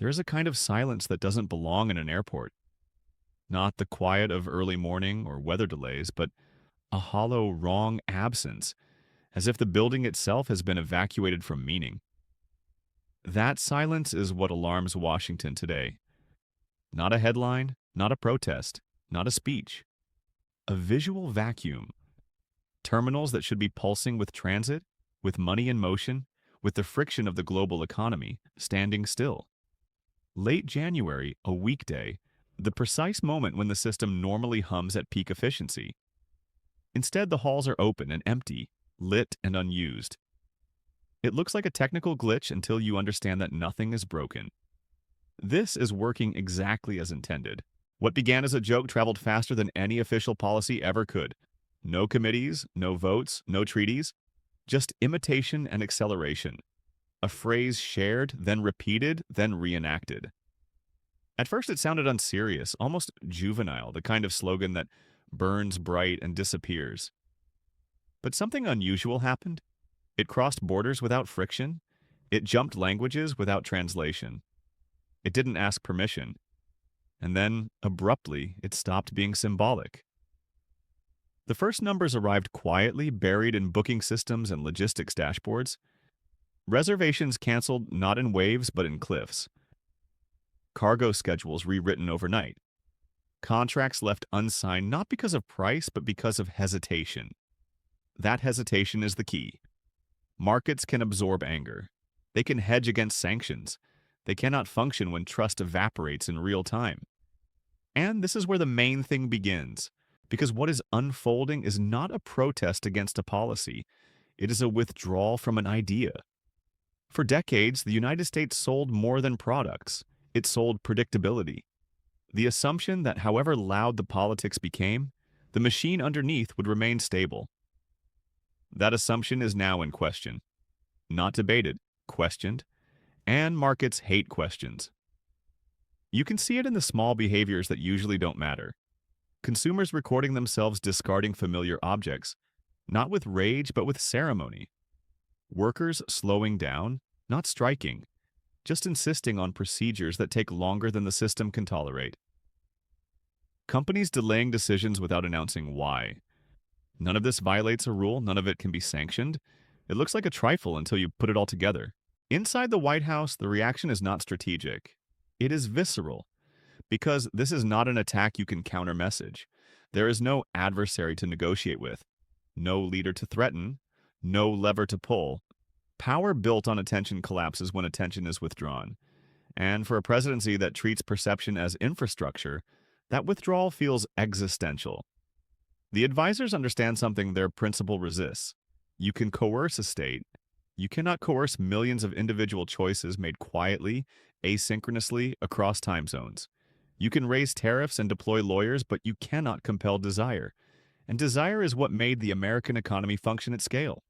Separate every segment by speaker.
Speaker 1: There is a kind of silence that doesn't belong in an airport. Not the quiet of early morning or weather delays, but a hollow, wrong absence, as if the building itself has been evacuated from meaning. That silence is what alarms Washington today. Not a headline, not a protest, not a speech. A visual vacuum. Terminals that should be pulsing with transit, with money in motion, with the friction of the global economy, standing still. Late January, a weekday, the precise moment when the system normally hums at peak efficiency. Instead, the halls are open and empty, lit and unused. It looks like a technical glitch until you understand that nothing is broken. This is working exactly as intended. What began as a joke traveled faster than any official policy ever could. No committees, no votes, no treaties, just imitation and acceleration. A phrase shared, then repeated, then reenacted. At first it sounded unserious, almost juvenile, the kind of slogan that burns bright and disappears. But something unusual happened. It crossed borders without friction. It jumped languages without translation. It didn't ask permission. And then, abruptly, it stopped being symbolic. The first numbers arrived quietly, buried in booking systems and logistics dashboards. Reservations canceled not in waves but in cliffs. Cargo schedules rewritten overnight. Contracts left unsigned not because of price but because of hesitation. That hesitation is the key. Markets can absorb anger. They can hedge against sanctions. They cannot function when trust evaporates in real time. And this is where the main thing begins, because what is unfolding is not a protest against a policy. It is a withdrawal from an idea. For decades, the United States sold more than products. It sold predictability. The assumption that however loud the politics became, the machine underneath would remain stable. That assumption is now in question. Not debated, questioned, and markets hate questions. You can see it in the small behaviors that usually don't matter. Consumers recording themselves discarding familiar objects, not with rage but with ceremony. Workers slowing down, not striking, just insisting on procedures that take longer than the system can tolerate. Companies delaying decisions without announcing why. None of this violates a rule, none of it can be sanctioned. It looks like a trifle until you put it all together. Inside the White House, the reaction is not strategic. It is visceral, because this is not an attack you can counter-message. There is no adversary to negotiate with, no leader to threaten, no lever to pull. Power built on attention collapses when attention is withdrawn. And for a presidency that treats perception as infrastructure, that withdrawal feels existential. The advisors understand something their principle resists. You can coerce a state. You cannot coerce millions of individual choices made quietly, asynchronously, across time zones. You can raise tariffs and deploy lawyers, but you cannot compel desire. And desire is what made the American economy function at scale.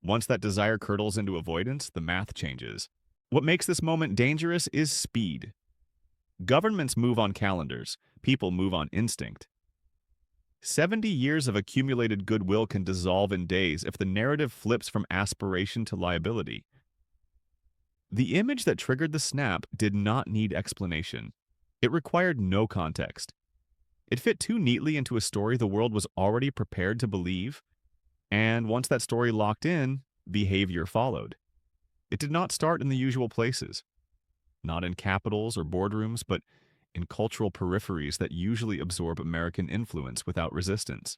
Speaker 1: Once that desire curdles into avoidance, the math changes. What makes this moment dangerous is speed. Governments move on calendars. People move on instinct. 70 years of accumulated goodwill can dissolve in days if the narrative flips from aspiration to liability. The image that triggered the snap did not need explanation. It required no context. It fit too neatly into a story the world was already prepared to believe, and once that story locked in, behavior followed. It did not start in the usual places, not in capitals or boardrooms, but in cultural peripheries that usually absorb American influence without resistance.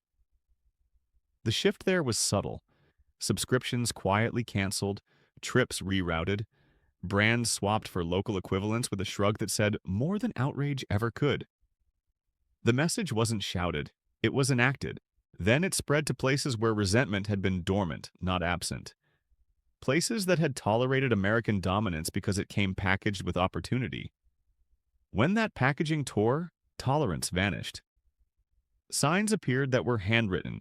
Speaker 1: The shift there was subtle. Subscriptions quietly canceled, trips rerouted, brands swapped for local equivalents with a shrug that said more than outrage ever could. The message wasn't shouted, it was enacted. Then it spread to places where resentment had been dormant, not absent. Places that had tolerated American dominance because it came packaged with opportunity. When that packaging tore, tolerance vanished. Signs appeared that were handwritten,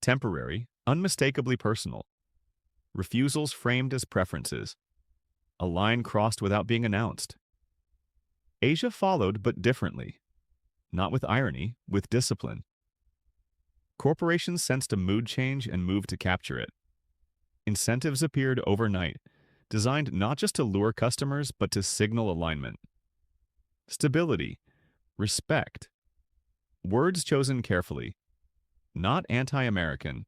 Speaker 1: temporary, unmistakably personal. Refusals framed as preferences. A line crossed without being announced. Asia followed, but differently. Not with irony, with discipline. Corporations sensed a mood change and moved to capture it. Incentives appeared overnight. designed not just to lure customers, but to signal alignment. Stability, respect, words chosen carefully, not anti-American,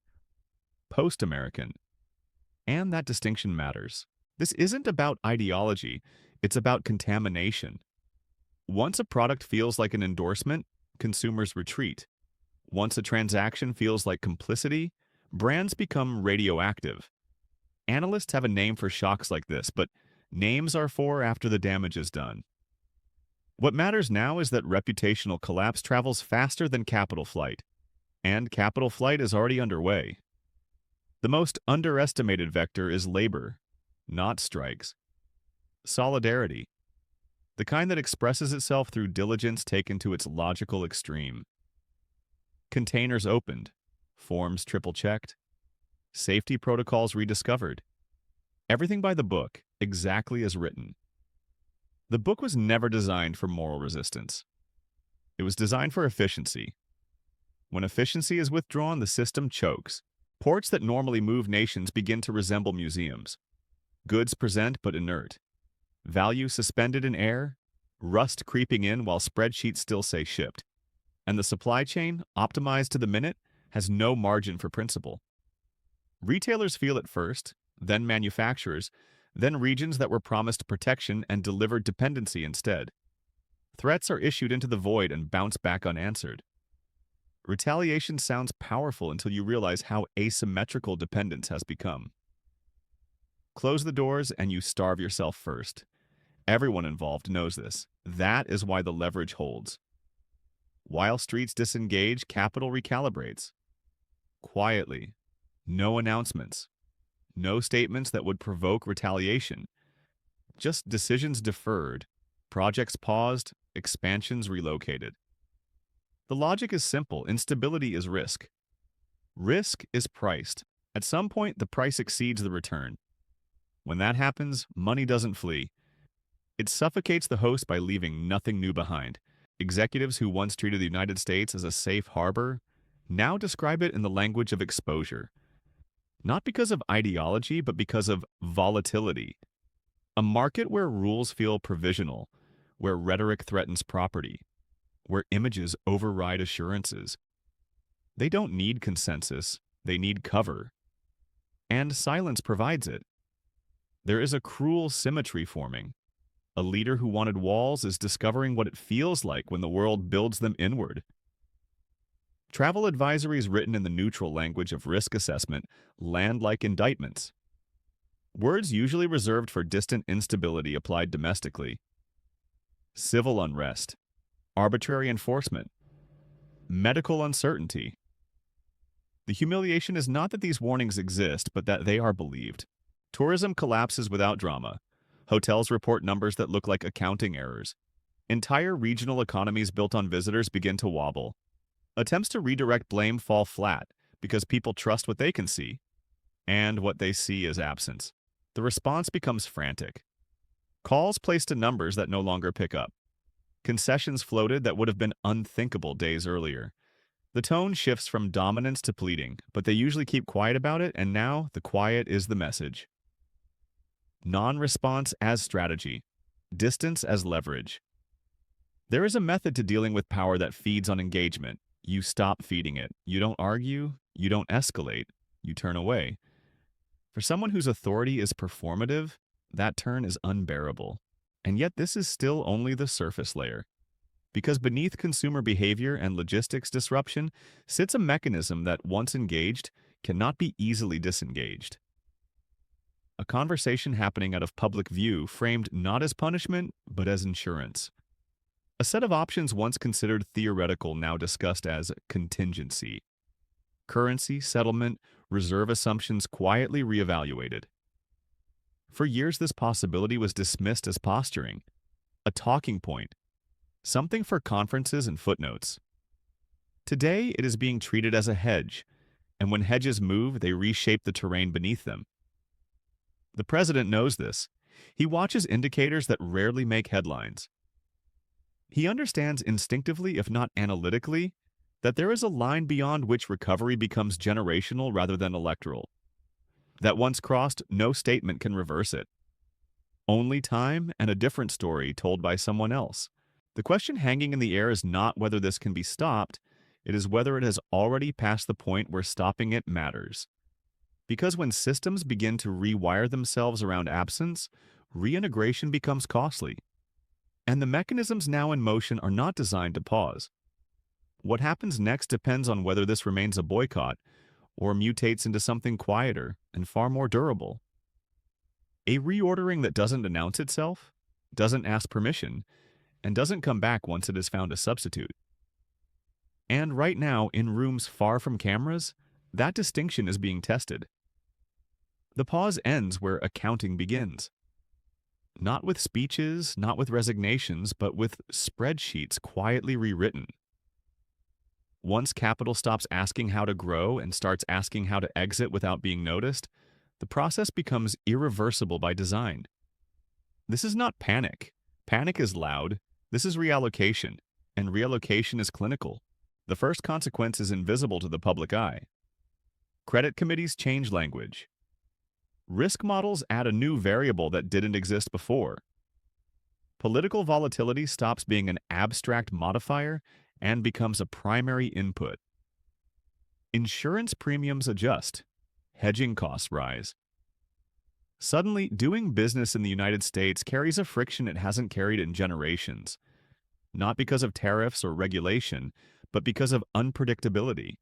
Speaker 1: post-American, and that distinction matters. This isn't about ideology, it's about contamination. Once a product feels like an endorsement, consumers retreat. Once a transaction feels like complicity, brands become radioactive. Analysts have a name for shocks like this, but names are for after the damage is done. What matters now is that reputational collapse travels faster than capital flight, and capital flight is already underway. The most underestimated vector is labor, not strikes. Solidarity, the kind that expresses itself through diligence taken to its logical extreme. Containers opened, forms triple-checked, safety protocols rediscovered. Everything by the book, exactly as written. The book was never designed for moral resistance. It was designed for efficiency. When efficiency is withdrawn, the system chokes. Ports that normally move nations begin to resemble museums. Goods present but inert. Value suspended in air, rust creeping in while spreadsheets still say shipped. And the supply chain, optimized to the minute, has no margin for principle. Retailers feel it first, then manufacturers, then regions that were promised protection and delivered dependency instead. Threats are issued into the void and bounce back unanswered. Retaliation sounds powerful until you realize how asymmetrical dependence has become. Close the doors and you starve yourself first. Everyone involved knows this. That is why the leverage holds. While streets disengage, capital recalibrates. Quietly. No announcements. No statements that would provoke retaliation. Just decisions deferred, projects paused, expansions relocated. The logic is simple. Instability is risk. Risk is priced. At some point, the price exceeds the return. When that happens, money doesn't flee. It suffocates the host by leaving nothing new behind. Executives who once treated the United States as a safe harbor now describe it in the language of exposure. Not because of ideology, but because of volatility. A market where rules feel provisional, where rhetoric threatens property, where images override assurances. They don't need consensus, they need cover. And silence provides it. There is a cruel symmetry forming. A leader who wanted walls is discovering what it feels like when the world builds them inward. Travel advisories written in the neutral language of risk assessment land like indictments. Words usually reserved for distant instability applied domestically. Civil unrest, arbitrary enforcement, medical uncertainty. The humiliation is not that these warnings exist, but that they are believed. Tourism collapses without drama. Hotels report numbers that look like accounting errors. Entire regional economies built on visitors begin to wobble. Attempts to redirect blame fall flat because people trust what they can see, and what they see is absence. The response becomes frantic. Calls placed to numbers that no longer pick up. Concessions floated that would have been unthinkable days earlier. The tone shifts from dominance to pleading, but they usually keep quiet about it, and now the quiet is the message. Non-response as strategy. Distance as leverage. There is a method to dealing with power that feeds on engagement. You stop feeding it. You don't argue. You don't escalate. You turn away. For someone whose authority is performative, that turn is unbearable. And yet this is still only the surface layer. Because beneath consumer behavior and logistics disruption sits a mechanism that, once engaged, cannot be easily disengaged. A conversation happening out of public view framed not as punishment, but as insurance. A set of options once considered theoretical now discussed as contingency. Currency, settlement, reserve assumptions quietly reevaluated. For years this possibility was dismissed as posturing, a talking point, something for conferences and footnotes. Today it is being treated as a hedge, and when hedges move, they reshape the terrain beneath them. The president knows this. He watches indicators that rarely make headlines. He understands instinctively, if not analytically, that there is a line beyond which recovery becomes generational rather than electoral. That once crossed, no statement can reverse it. Only time and a different story told by someone else. The question hanging in the air is not whether this can be stopped, it is whether it has already passed the point where stopping it matters. Because when systems begin to rewire themselves around absence, reintegration becomes costly. And the mechanisms now in motion are not designed to pause. What happens next depends on whether this remains a boycott or mutates into something quieter and far more durable. A reordering that doesn't announce itself, doesn't ask permission, and doesn't come back once it has found a substitute. And right now, in rooms far from cameras, that distinction is being tested. The pause ends where accounting begins. Not with speeches, not with resignations, but with spreadsheets quietly rewritten. Once capital stops asking how to grow and starts asking how to exit without being noticed, the process becomes irreversible by design. This is not panic. Panic is loud. This is reallocation, and reallocation is clinical. The first consequence is invisible to the public eye. Credit committees change language. Risk models add a new variable that didn't exist before. Political volatility stops being an abstract modifier and becomes a primary input. Insurance premiums adjust. Hedging costs rise. Suddenly, doing business in the United States carries a friction it hasn't carried in generations. Not because of tariffs or regulation, but because of unpredictability.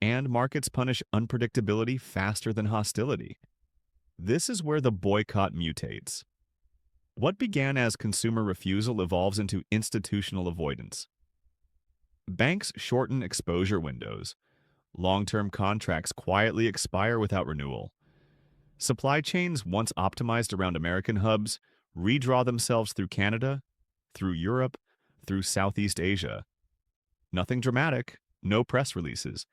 Speaker 1: And markets punish unpredictability faster than hostility. This is where the boycott mutates. What began as consumer refusal evolves into institutional avoidance. Banks shorten exposure windows. Long-term contracts quietly expire without renewal. Supply chains, once optimized around American hubs, redraw themselves through Canada, through Europe, through Southeast Asia. Nothing dramatic, no press releases.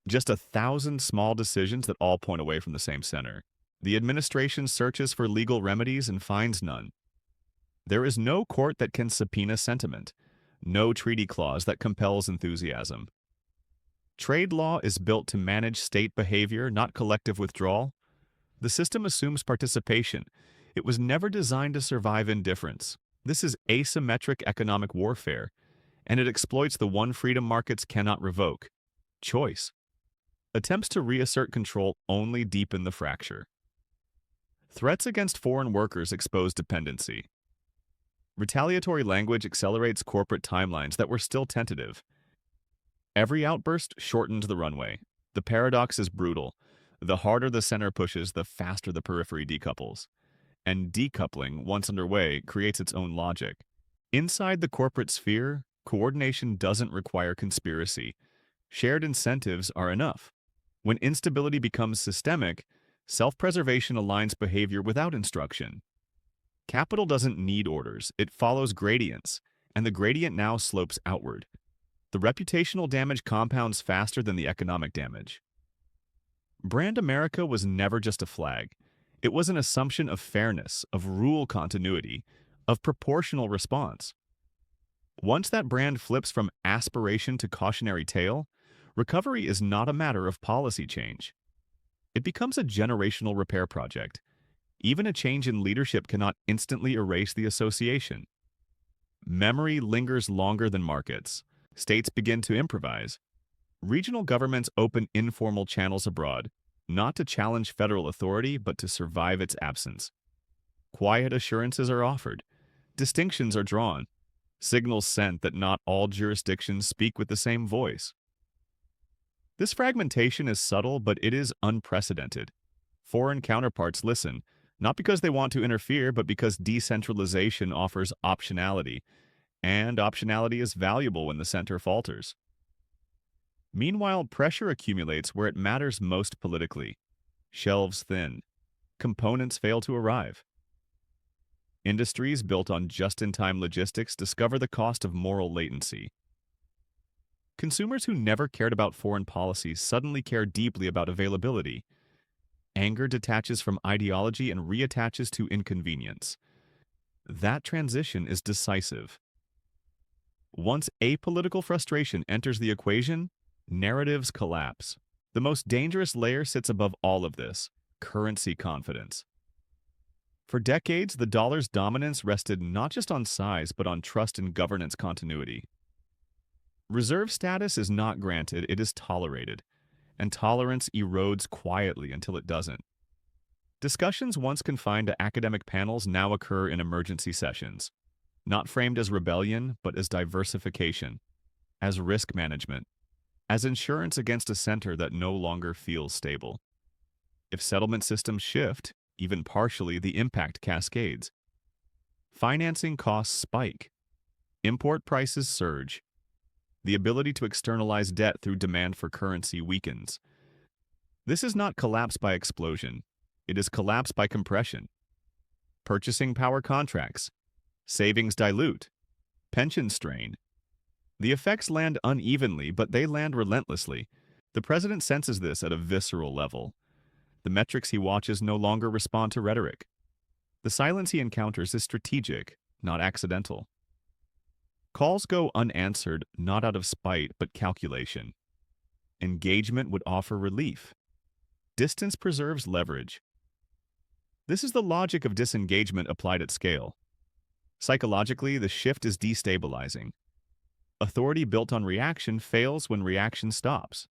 Speaker 1: Just 1,000 small decisions that all point away from the same center. The administration searches for legal remedies and finds none. There is no court that can subpoena sentiment, no treaty clause that compels enthusiasm. Trade law is built to manage state behavior, not collective withdrawal. The system assumes participation. It was never designed to survive indifference. This is asymmetric economic warfare, and it exploits the one freedom markets cannot revoke: choice. Attempts to reassert control only deepen the fracture. Threats against foreign workers expose dependency. Retaliatory language accelerates corporate timelines that were still tentative. Every outburst shortened the runway. The paradox is brutal. The harder the center pushes, the faster the periphery decouples. And decoupling, once underway, creates its own logic. Inside the corporate sphere, coordination doesn't require conspiracy. Shared incentives are enough. When instability becomes systemic, self-preservation aligns behavior without instruction. Capital doesn't need orders, it follows gradients, and the gradient now slopes outward. The reputational damage compounds faster than the economic damage. Brand America was never just a flag. It was an assumption of fairness, of rule continuity, of proportional response. Once that brand flips from aspiration to cautionary tale, recovery is not a matter of policy change. It becomes a generational repair project. Even a change in leadership cannot instantly erase the association. Memory lingers longer than markets. States begin to improvise. Regional governments open informal channels abroad, not to challenge federal authority, but to survive its absence. Quiet assurances are offered. Distinctions are drawn. Signals sent that not all jurisdictions speak with the same voice. This fragmentation is subtle, but it is unprecedented. Foreign counterparts listen, not because they want to interfere, but because decentralization offers optionality, and optionality is valuable when the center falters. Meanwhile, pressure accumulates where it matters most politically. Shelves thin. Components fail to arrive. Industries built on just-in-time logistics discover the cost of moral latency. Consumers who never cared about foreign policy suddenly care deeply about availability. Anger detaches from ideology and reattaches to inconvenience. That transition is decisive. Once apolitical frustration enters the equation, narratives collapse. The most dangerous layer sits above all of this: currency confidence. For decades, the dollar's dominance rested not just on size, but on trust and governance continuity. Reserve status is not granted, it is tolerated, and tolerance erodes quietly until it doesn't. Discussions once confined to academic panels now occur in emergency sessions, not framed as rebellion, but as diversification, as risk management, as insurance against a center that no longer feels stable. If settlement systems shift, even partially, the impact cascades. Financing costs spike. Import prices surge. The ability to externalize debt through demand for currency weakens. This is not collapse by explosion. It is collapse by compression. Purchasing power contracts. Savings dilute. Pensions strain. The effects land unevenly, but they land relentlessly. The president senses this at a visceral level. The metrics he watches no longer respond to rhetoric. The silence he encounters is strategic, not accidental. Calls go unanswered, not out of spite, but calculation. Engagement would offer relief. Distance preserves leverage. This is the logic of disengagement applied at scale. Psychologically, the shift is destabilizing. Authority built on reaction fails when reaction stops.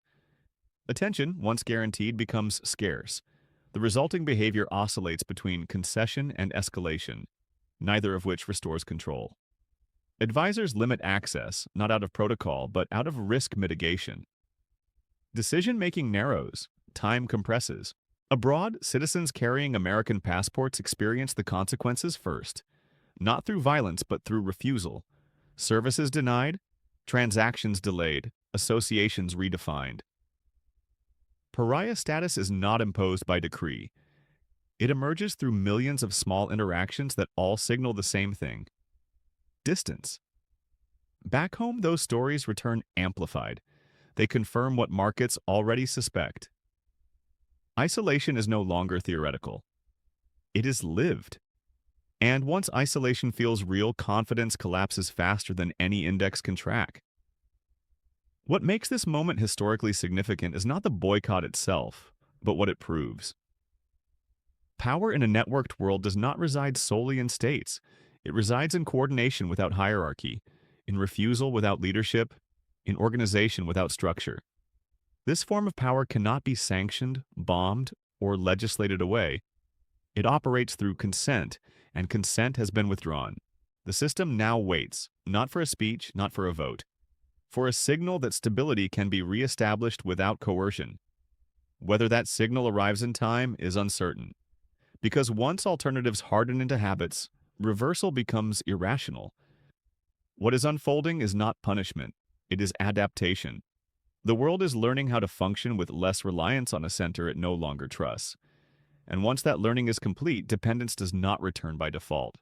Speaker 1: Attention, once guaranteed, becomes scarce. The resulting behavior oscillates between concession and escalation, neither of which restores control. Advisors limit access, not out of protocol, but out of risk mitigation. Decision-making narrows, time compresses. Abroad, citizens carrying American passports experience the consequences first, not through violence but through refusal. Services denied, transactions delayed, associations redefined. Pariah status is not imposed by decree. It emerges through millions of small interactions that all signal the same thing: distance. Back home, those stories return amplified. They confirm what markets already suspect. Isolation is no longer theoretical. It is lived. And once isolation feels real, confidence collapses faster than any index can track. What makes this moment historically significant is not the boycott itself, but what it proves. Power in a networked world does not reside solely in states. It resides in coordination without hierarchy, in refusal without leadership, in organization without structure. This form of power cannot be sanctioned, bombed, or legislated away. It operates through consent, and consent has been withdrawn. The system now waits, not for a speech, not for a vote, for a signal that stability can be reestablished without coercion. Whether that signal arrives in time is uncertain, because once alternatives harden into habits, reversal becomes irrational. What is unfolding is not punishment, it is adaptation. The world is learning how to function with less reliance on a center it no longer trusts. And once that learning is complete, dependence does not return by default.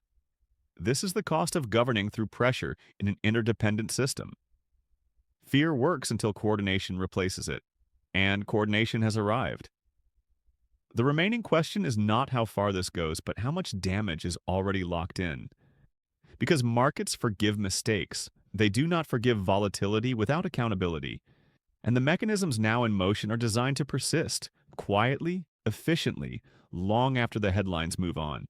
Speaker 1: This is the cost of governing through pressure in an interdependent system. Fear works until coordination replaces it, and coordination has arrived. The remaining question is not how far this goes, but how much damage is already locked in. Because markets forgive mistakes, they do not forgive volatility without accountability. And the mechanisms now in motion are designed to persist, quietly, efficiently, long after the headlines move on.